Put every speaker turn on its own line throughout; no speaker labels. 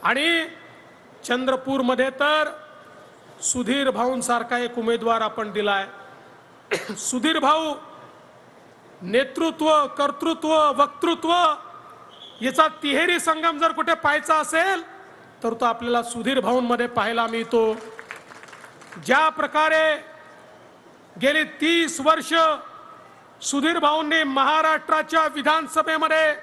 आणि चंद्रपूरमध्ये तर सुधीर भाऊंसारखा एक उमेदवार आपण दिलाय। सुधीर भाऊ नेतृत्व, कर्तृत्व, वक्तृत्व याचा तिहेरी संगम जर कुठे पाहायचा असेल तर तो आपल्याला सुधीर भाऊंमध्ये पाहायला मिळतो। ज्या प्रकारे गेली 30 वर्ष सुधीर भाऊंनी महाराष्ट्राच्या विधानसभेमध्ये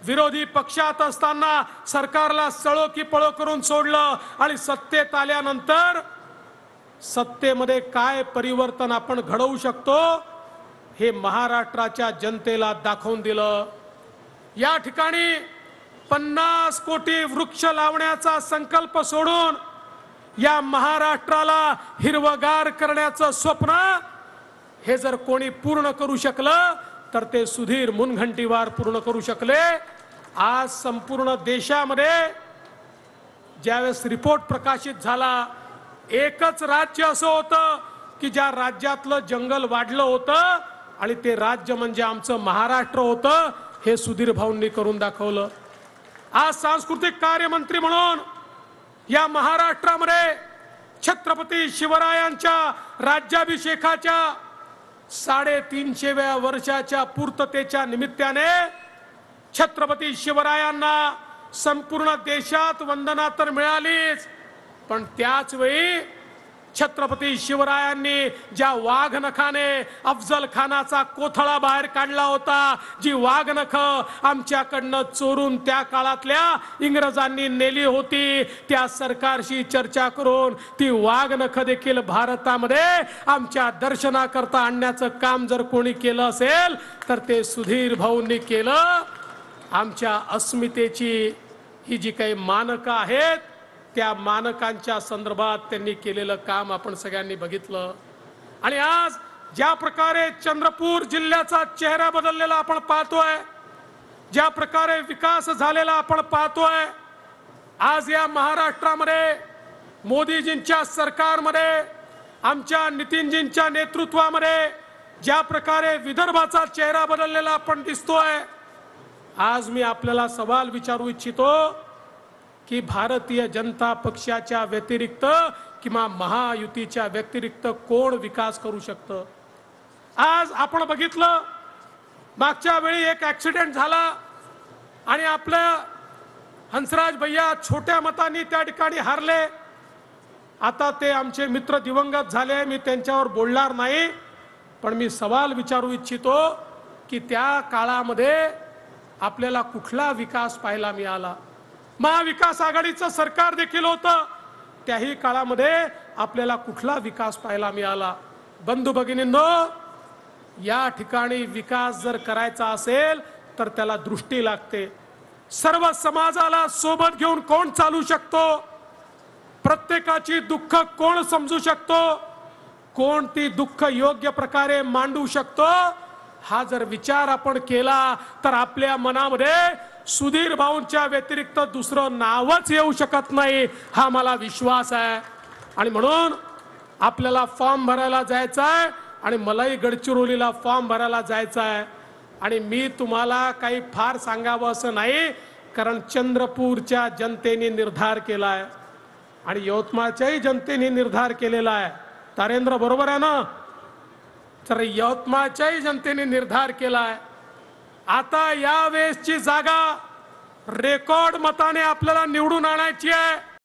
विरोधी पक्षात असताना सरकारला सळो की पळो करून सोडलं आणि सत्तेत आल्यानंतर सत्तेमध्ये काय परिवर्तन आपण घडवू शकतो हे महाराष्ट्राच्या जनतेला दाखवून दिलं। या ठिकाणी 50 कोटी वृक्ष लावण्याचा संकल्प सोडून या महाराष्ट्राला हिरवगार करण्याचं स्वप्न हे जर कोणी पूर्ण करू शकलं तर ते सुधीर मुनगंटीवार पूर्ण करू शकले। आज संपूर्ण देशामध्ये ज्यावेळेस रिपोर्ट प्रकाशित झाला, एकच राज्य असं होतं की ज्या राज्यातलं जंगल वाढलं होतं आणि ते राज्य म्हणजे आमचं महाराष्ट्र होतं। हे सुधीर भाऊंनी करून दाखवलं। आज सांस्कृतिक कार्य मंत्री म्हणून या महाराष्ट्रामध्ये छत्रपती शिवरायांच्या राज्याभिषेकाच्या 350व्या वर्षाच्या पूर्ततेच्या निमित्ताने छत्रपती शिवरायांना संपूर्ण देशात वंदना तर मिळालीच, पण त्याच वेळी छत्रपती शिवरायांनी ज्या वाघनखाने अफजल खानाचा कोथळा बाहेर काढला होता, जी वाघनख आमच्याकडनं चोरून त्या काळातल्या इंग्रजांनी नेली होती, त्या सरकारशी चर्चा करून ती वाघनख देखील भारतामध्ये आमच्या दर्शनाकरता आणण्याचं काम जर कोणी केलं असेल तर ते सुधीर भाऊंनी केलं। आमच्या अस्मितेची ही जी काही मानकं आहेत त्या मानकांच्या संदर्भात त्यांनी केलेलं काम आपण सगळ्यांनी बघितलं। आणि आज ज्या प्रकारे चंद्रपूर जिल्ह्याचा चेहरा बदललेला आपण पाहतोय, ज्या प्रकारे विकास झालेला आपण पाहतोय, आज या महाराष्ट्रामध्ये मोदीजींच्या सरकारमध्ये आमच्या नितीनजींच्या नेतृत्वामध्ये ज्या प्रकारे विदर्भाचा चेहरा बदललेला आपण दिसतोय, आज मी आपल्याला सवाल विचारू इच्छितो की भारतीय जनता पक्षाच्या व्यतिरिक्त किंवा महायुतीच्या व्यतिरिक्त कोण विकास करू शकतं? आज आपण बघितलं मागच्या वेळी एक ऍक्सिडेंट झाला आणि आपल्या हंसराज भैया छोट्या मतांनी त्या ठिकाणी हारले। आता ते आमचे मित्र दिवंगत झाले, मी त्यांच्यावर बोलणार नाही, पण मी सवाल विचारू इच्छितो की त्या काळामध्ये आपल्याला कुठला विकास पाहायला मिळाला? महाविकास आघाडीचं सरकार देखील होतं, त्याही काळामध्ये आपल्याला कुठला विकास पाहायला मिळाला? बंधू भगिनींनो, या ठिकाणी विकास जर करायचा असेल तर त्याला दृष्टी लागते। सर्व समाजाला सोबत घेऊन कोण चालू शकतो? प्रत्येकाची दुःख कोण समजू शकतो? कोण ती दुःख योग्य प्रकारे मांडू शकतो? हा जर विचार आपण केला तर आपल्या मनामध्ये सुधीर भाऊंच्या व्यतिरिक्त दुसरं नावच येऊ शकत नाही, हा मला विश्वास आहे। आणि म्हणून आपल्याला फॉर्म भरायला जायचं आहे आणि मलाही गडचिरोलीला फॉर्म भरायला जायचं आहे। आणि मी तुम्हाला काही फार सांगावं असं नाही, कारण चंद्रपूरच्या जनतेने निर्धार केला आहे आणि यवतमाळच्याही जनतेने निर्धार केलेला आहे। तारेंद्र बरोबर आहे ना? तर यवतमाळच्याही जनतेने निर्धार केला आहे। आता या वेळेसची जागा रेकॉर्ड मताने आपल्याला निवडून आणायची आहे।